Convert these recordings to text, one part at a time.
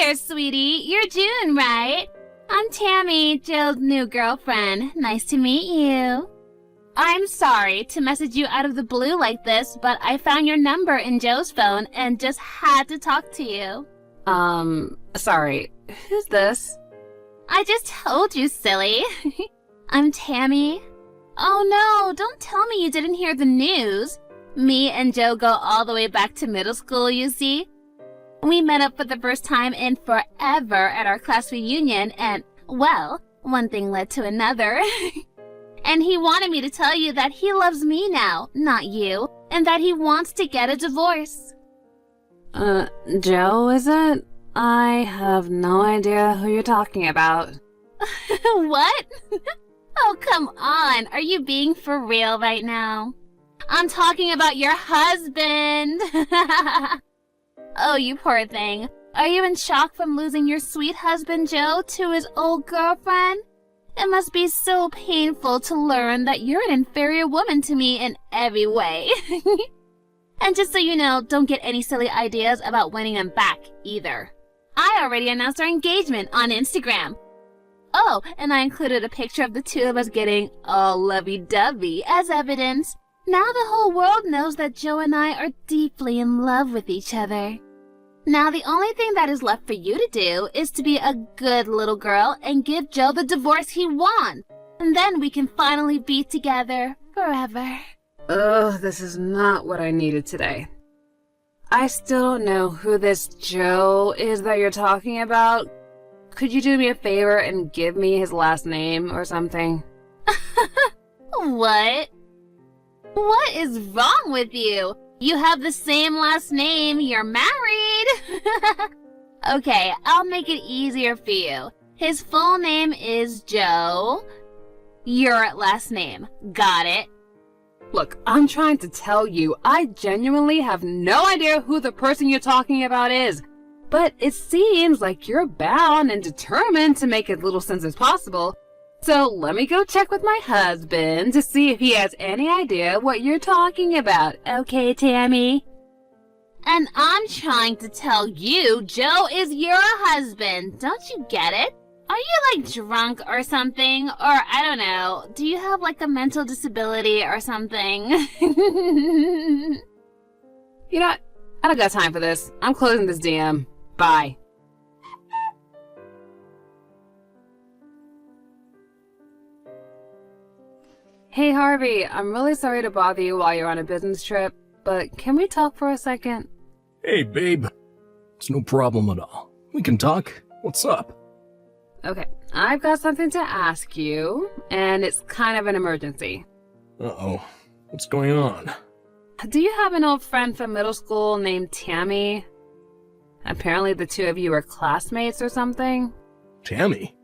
there, sweetie. You're June, right? I'm Tammy, Joe's new girlfriend. Nice to meet you. I'm sorry to message you out of the blue like this, but I found your number in Joe's phone and just had to talk to you. Sorry. Who's this? I just told you, silly. I'm Tammy. Oh no, don't tell me you didn't hear the news. Me and Joe go all the way back to middle school, you see. We met up for the first time in forever at our class reunion and, well, one thing led to another. And he wanted me to tell you that he loves me now, not you, and that he wants to get a divorce. Joe, is it? I have no idea who you're talking about. What? Oh, come on. Are you being for real right now? I'm talking about your husband. Oh, you poor thing. Are you in shock from losing your sweet husband, Joe, to his old girlfriend? It must be so painful to learn that you're an inferior woman to me in every way. And just so you know, don't get any silly ideas about winning him back, either. I already announced our engagement on Instagram. Oh, and I included a picture of the two of us getting all lovey-dovey as evidence. Now the whole world knows that Joe and I are deeply in love with each other. Now the only thing that is left for you to do is to be a good little girl and give Joe the divorce he wants. And then we can finally be together forever. Ugh, this is not what I needed today. I still don't know who this Joe is that you're talking about. Could you do me a favor and give me his last name or something? What? What is wrong with you? You have the same last name. You're married. Okay, I'll make it easier for you. His full name is Joe. Your last name. Got it? Look, I'm trying to tell you, I genuinely have no idea who the person you're talking about is. But it seems like you're bound and determined to make as little sense as possible. So let me go check with my husband to see if he has any idea what you're talking about. Okay, Tammy? And I'm trying to tell you, Joe is your husband. Don't you get it? Are you like drunk or something? Or I don't know, do you have like a mental disability or something? You know, I don't got time for this. I'm closing this DM. Bye. Hey Harvey, I'm really sorry to bother you while you're on a business trip, but can we talk for a second? Hey babe, it's no problem at all. We can talk. What's up? Okay, I've got something to ask you, and it's kind of an emergency. Uh-oh, what's going on? Do you have an old friend from middle school named Tammy? Apparently the two of you are classmates or something? Tammy?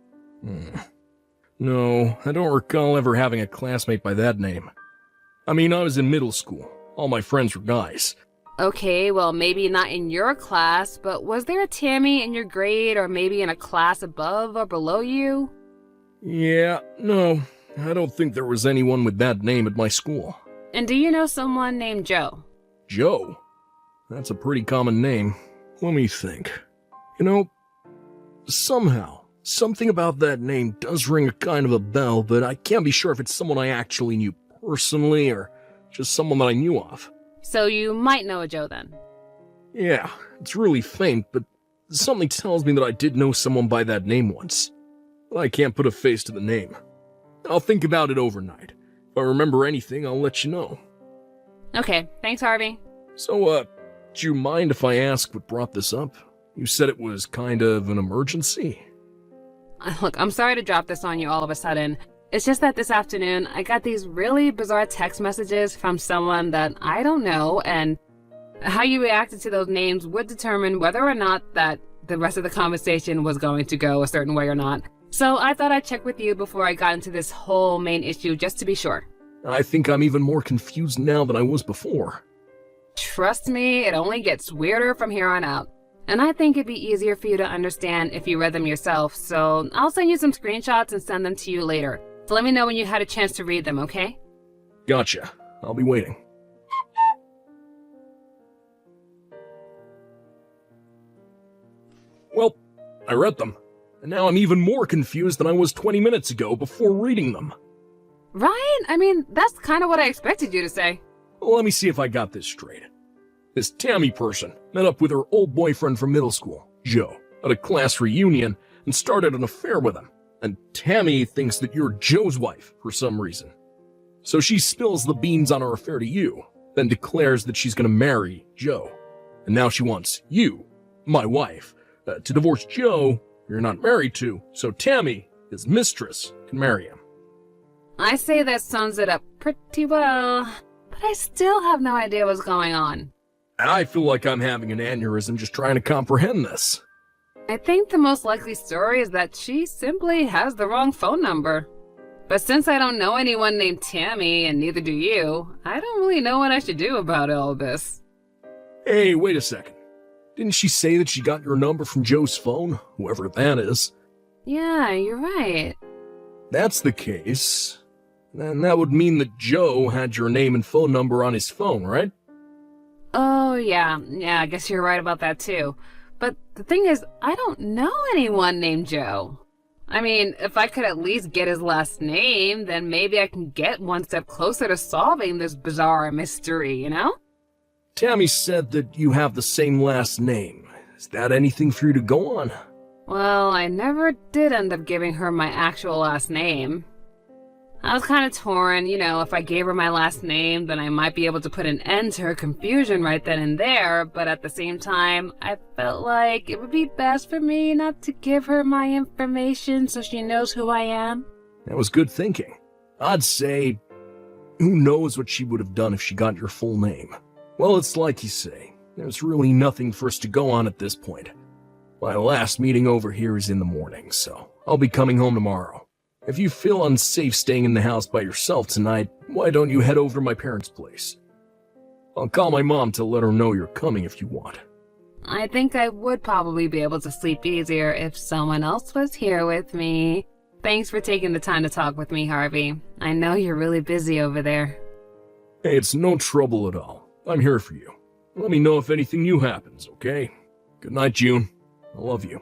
No, I don't recall ever having a classmate by that name. I mean, I was in middle school. All my friends were guys. Okay, well maybe not in your class, but was there a Tammy in your grade or maybe in a class above or below you? Yeah, no, I don't think there was anyone with that name at my school. And do you know someone named Joe? Joe? That's a pretty common name. Let me think. You know, somehow, something about that name does ring a kind of a bell, but I can't be sure if it's someone I actually knew personally or just someone that I knew of. So you might know a Joe then? Yeah, it's really faint, but something tells me that I did know someone by that name once. But I can't put a face to the name. I'll think about it overnight. If I remember anything, I'll let you know. Okay, thanks Harvey. So, do you mind if I ask what brought this up? You said it was kind of an emergency. Look, I'm sorry to drop this on you all of a sudden. It's just that this afternoon, I got these really bizarre text messages from someone that I don't know, and how you reacted to those names would determine whether or not that the rest of the conversation was going to go a certain way or not. So I thought I'd check with you before I got into this whole main issue, just to be sure. I think I'm even more confused now than I was before. Trust me, it only gets weirder from here on out. And I think it'd be easier for you to understand if you read them yourself, so I'll send you some screenshots and send them to you later. So let me know when you had a chance to read them, okay? Gotcha. I'll be waiting. Well, I read them, and now I'm even more confused than I was 20 minutes ago before reading them. Right? I mean, that's kind of what I expected you to say. Well, let me see if I got this straight. This Tammy person met up with her old boyfriend from middle school, Joe, at a class reunion and started an affair with him. And Tammy thinks that you're Joe's wife for some reason. So she spills the beans on her affair to you, then declares that she's going to marry Joe. And now she wants you, my wife, to divorce Joe you're not married to, so Tammy, his mistress, can marry him. I say that sums it up pretty well, but I still have no idea what's going on. I feel like I'm having an aneurysm just trying to comprehend this. I think the most likely story is that she simply has the wrong phone number. But since I don't know anyone named Tammy, and neither do you, I don't really know what I should do about all this. Hey, wait a second. Didn't she say that she got your number from Joe's phone? Whoever that is. Yeah, you're right. That's the case. Then that would mean that Joe had your name and phone number on his phone, right? Oh, yeah, I guess you're right about that too. But the thing is, I don't know anyone named Joe. I mean, if I could at least get his last name, then maybe I can get one step closer to solving this bizarre mystery, you know? Tammy said that you have the same last name. Is that anything for you to go on? Well, I never did end up giving her my actual last name. I was kind of torn, if I gave her my last name, then I might be able to put an end to her confusion right then and there, but at the same time, I felt like it would be best for me not to give her my information so she knows who I am. That was good thinking. I'd say, who knows what she would have done if she got your full name. Well, it's like you say, there's really nothing for us to go on at this point. My last meeting over here is in the morning, so I'll be coming home tomorrow. If you feel unsafe staying in the house by yourself tonight, why don't you head over to my parents' place? I'll call my mom to let her know you're coming if you want. I think I would probably be able to sleep easier if someone else was here with me. Thanks for taking the time to talk with me, Harvey. I know you're really busy over there. Hey, it's no trouble at all. I'm here for you. Let me know if anything new happens, okay? Good night, June. I love you.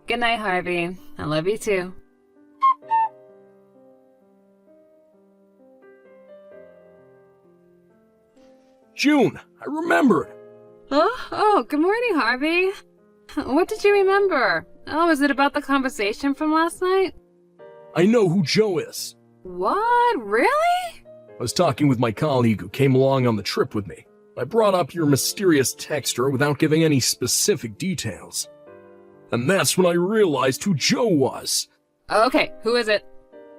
Good night, Harvey. I love you too. June, I remembered. Oh, good morning, Harvey. What did you remember? Oh, is it about the conversation from last night? I know who Joe is. What? Really? I was talking with my colleague who came along on the trip with me. I brought up your mysterious texter without giving any specific details. And that's when I realized who Joe was. Okay, who is it?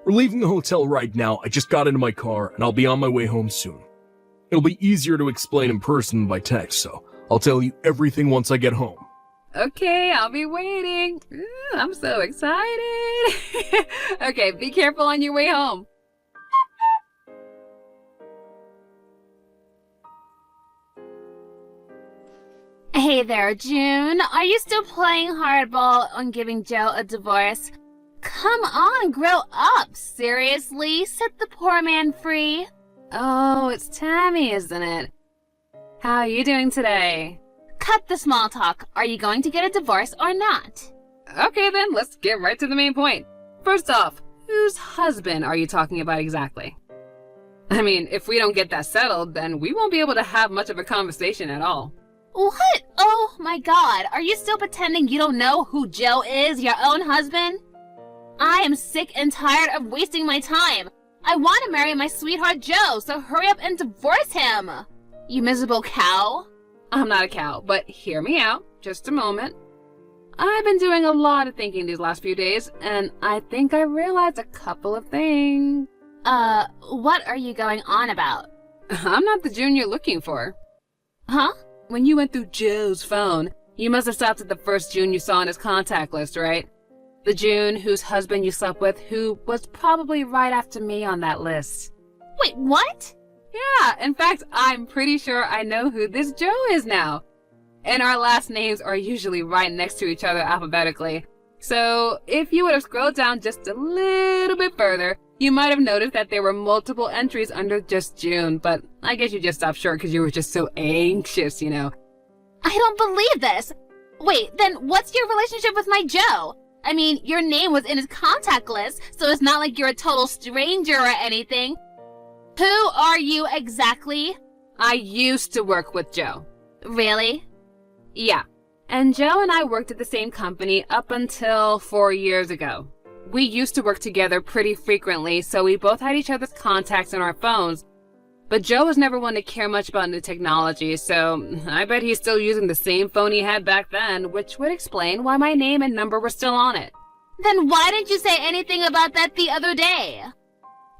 We're leaving the hotel right now. I just got into my car and I'll be on my way home soon. It'll be easier to explain in person than by text, so I'll tell you everything once I get home. Okay, I'll be waiting. Ooh, I'm so excited. Okay, be careful on your way home. Hey there, June. Are you still playing hardball on giving Joe a divorce? Come on, grow up. Seriously, set the poor man free. Oh, it's Tammy, isn't it? How are you doing today? Cut the small talk. Are you going to get a divorce or not? Okay then, let's get right to the main point. First off, whose husband are you talking about exactly? I mean, if we don't get that settled, then we won't be able to have much of a conversation at all. What? Oh my God. Are you still pretending you don't know who Joe is, your own husband? I am sick and tired of wasting my time. I want to marry my sweetheart Joe, so hurry up and divorce him. You miserable cow. I'm not a cow, but hear me out, just a moment. I've been doing a lot of thinking these last few days, and I think I realized a couple of things. What are you going on about? I'm not the June you're looking for. Huh? When you went through Joe's phone, you must have stopped at the first June you saw on his contact list, right? The June whose husband you slept with, who was probably right after me on that list. Wait, what? Yeah, in fact, I'm pretty sure I know who this Joe is now. And our last names are usually right next to each other alphabetically. So if you would have scrolled down just a little bit further, you might have noticed that there were multiple entries under just June, but I guess you just stopped short because you were just so anxious, I don't believe this. Wait, then what's your relationship with my Joe? I mean, your name was in his contact list, so it's not like you're a total stranger or anything. Who are you exactly? I used to work with Joe. Really? Yeah. And Joe and I worked at the same company up until 4 years ago. We used to work together pretty frequently, so we both had each other's contacts on our phones. But Joe was never one to care much about new technology, so I bet he's still using the same phone he had back then, which would explain why my name and number were still on it. Then why didn't you say anything about that the other day?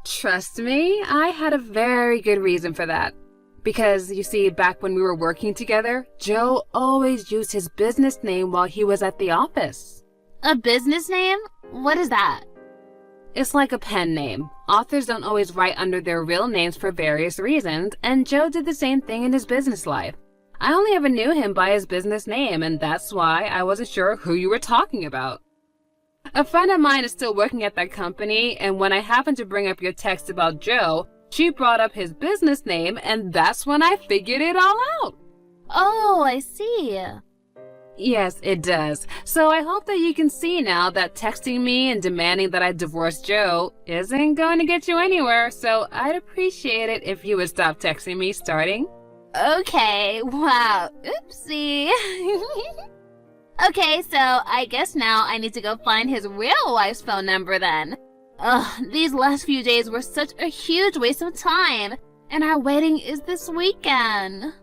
Trust me, I had a very good reason for that. Because, you see, back when we were working together, Joe always used his business name while he was at the office. A business name? What is that? It's like a pen name. Authors don't always write under their real names for various reasons, and Joe did the same thing in his business life. I only ever knew him by his business name, and that's why I wasn't sure who you were talking about. A friend of mine is still working at that company, and when I happened to bring up your text about Joe, she brought up his business name, and that's when I figured it all out. Oh, I see. Yes, it does. So I hope that you can see now that texting me and demanding that I divorce Joe isn't going to get you anywhere, so I'd appreciate it if you would stop texting me starting. Okay, wow, oopsie. Okay, so I guess now I need to go find his real wife's phone number then. Ugh, these last few days were such a huge waste of time, and our wedding is this weekend.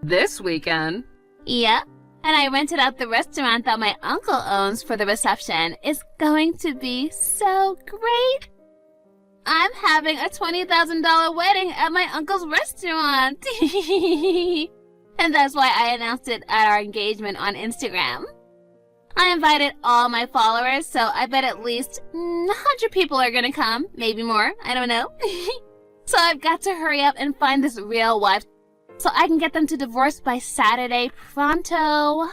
This weekend? Yep. And I rented out the restaurant that my uncle owns for the reception. It's going to be so great. I'm having a $20,000 wedding at my uncle's restaurant. And that's why I announced it at our engagement on Instagram. I invited all my followers, so I bet at least 100 people are gonna come. Maybe more, I don't know. So I've got to hurry up and find this real wife so I can get them to divorce by Saturday pronto.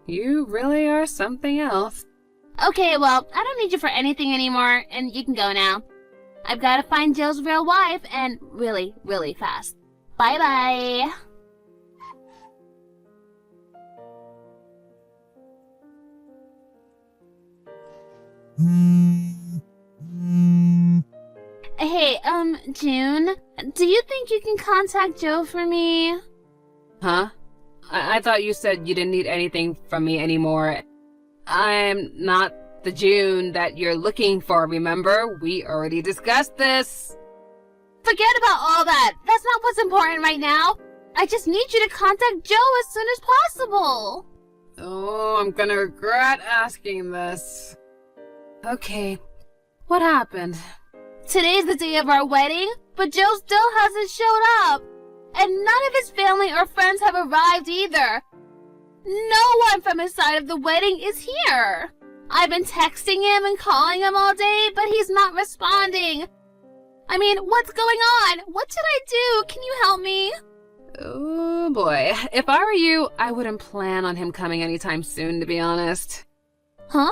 You really are something else. Okay, well, I don't need you for anything anymore, and you can go now. I've got to find Joe's real wife, and really, really fast. Bye-bye. Hey, June, do you think you can contact Joe for me? Huh? I thought you said you didn't need anything from me anymore. I'm not the June that you're looking for, remember? We already discussed this. Forget about all that. That's not what's important right now. I just need you to contact Joe as soon as possible. Oh, I'm gonna regret asking this. Okay, what happened? Today's the day of our wedding, but Joe still hasn't showed up. And none of his family or friends have arrived either. No one from his side of the wedding is here. I've been texting him and calling him all day, but he's not responding. I mean, what's going on? What should I do? Can you help me? Oh boy, if I were you, I wouldn't plan on him coming anytime soon, to be honest. Huh?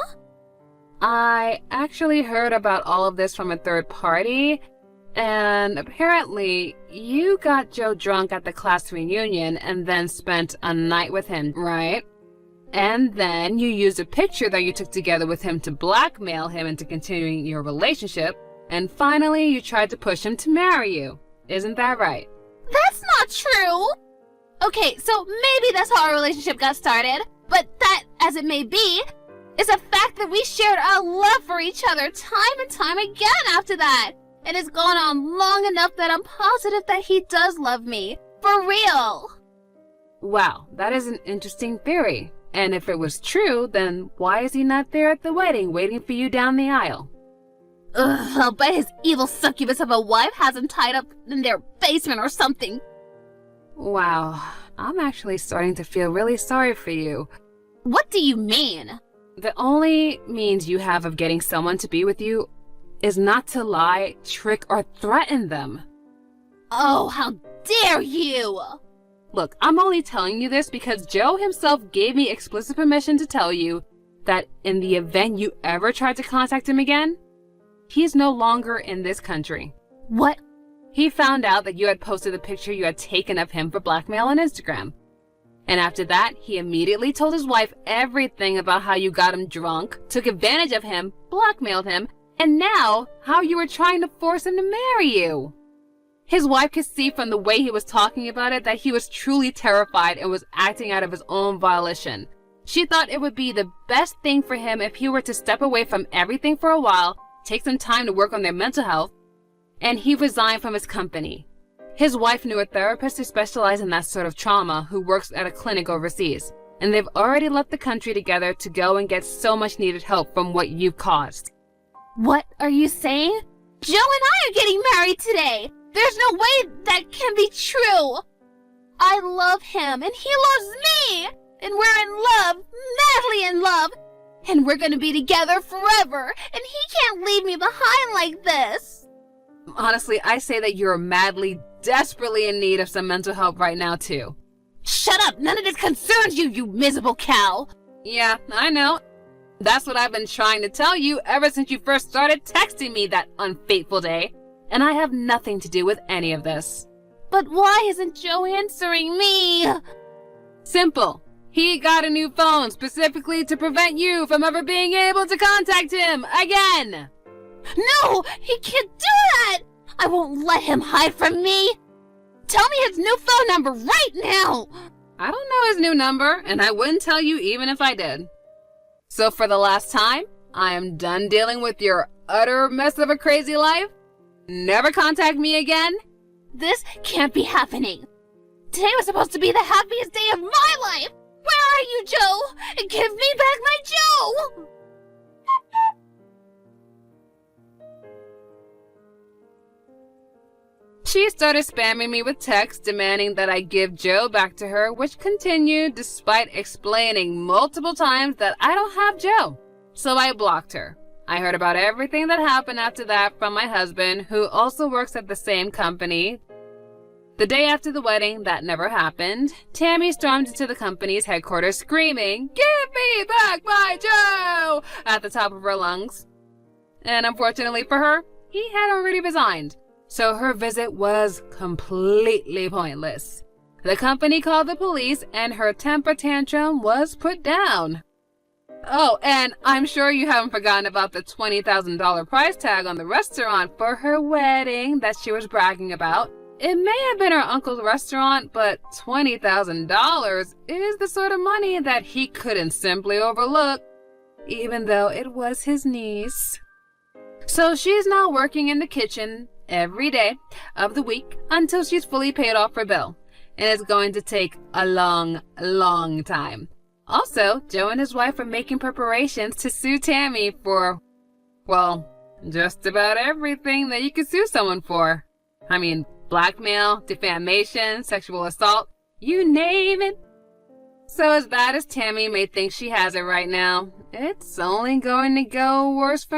I actually heard about all of this from a third party, and apparently you got Joe drunk at the class reunion and then spent a night with him, right? And then you used a picture that you took together with him to blackmail him into continuing your relationship, and finally you tried to push him to marry you. Isn't that right? That's not true! Okay, so maybe that's how our relationship got started, but that, as it may be, is a fact that we shared our love for each other time and time again after that. And it's gone on long enough that I'm positive that he does love me. For real. Wow, that is an interesting theory. And if it was true, then why is he not there at the wedding waiting for you down the aisle? Ugh, I'll bet his evil succubus of a wife has him tied up in their basement or something. Wow, I'm actually starting to feel really sorry for you. What do you mean? The only means you have of getting someone to be with you is not to lie, trick, or threaten them. Oh, how dare you! Look, I'm only telling you this because Joe himself gave me explicit permission to tell you that in the event you ever tried to contact him again, he's no longer in this country. What? He found out that you had posted the picture you had taken of him for blackmail on Instagram. And after that, he immediately told his wife everything about how you got him drunk, took advantage of him, blackmailed him, and now how you were trying to force him to marry you. His wife could see from the way he was talking about it that he was truly terrified and was acting out of his own volition. She thought it would be the best thing for him if he were to step away from everything for a while, take some time to work on their mental health, and he resigned from his company. His wife knew a therapist who specialized in that sort of trauma who works at a clinic overseas, and they've already left the country together to go and get so much needed help from what you've caused. What are you saying? Joe and I are getting married today. There's no way that can be true. I love him and he loves me. And we're in love, madly in love. And we're gonna be together forever. And he can't leave me behind like this. Honestly, I say that you're madly, desperately in need of some mental help right now too. Shut up! None of this concerns you, you miserable cow! Yeah, I know. That's what I've been trying to tell you ever since you first started texting me that unfaithful day. And I have nothing to do with any of this. But why isn't Joe answering me? Simple. He got a new phone specifically to prevent you from ever being able to contact him again. No! He can't do that! I won't let him hide from me! Tell me his new phone number right now! I don't know his new number, and I wouldn't tell you even if I did. So for the last time, I am done dealing with your utter mess of a crazy life. Never contact me again. This can't be happening. Today was supposed to be the happiest day of my life! Where are you, Joe? Give me back my Joe! She started spamming me with texts demanding that I give Joe back to her, which continued despite explaining multiple times that I don't have Joe. So I blocked her. I heard about everything that happened after that from my husband, who also works at the same company. The day after the wedding, that never happened, Tammy stormed into the company's headquarters screaming, "Give me back my Joe!" at the top of her lungs. And unfortunately for her, he had already resigned. So her visit was completely pointless. The company called the police and her temper tantrum was put down. Oh, and I'm sure you haven't forgotten about the $20,000 price tag on the restaurant for her wedding that she was bragging about. It may have been her uncle's restaurant, but $20,000 is the sort of money that he couldn't simply overlook, even though it was his niece. So she's now working in the kitchen every day of the week until she's fully paid off her bill. And it's going to take a long, long time. Also, Joe and his wife are making preparations to sue Tammy for, well, just about everything that you could sue someone for. I mean, blackmail, defamation, sexual assault, you name it. So as bad as Tammy may think she has it right now, it's only going to go worse from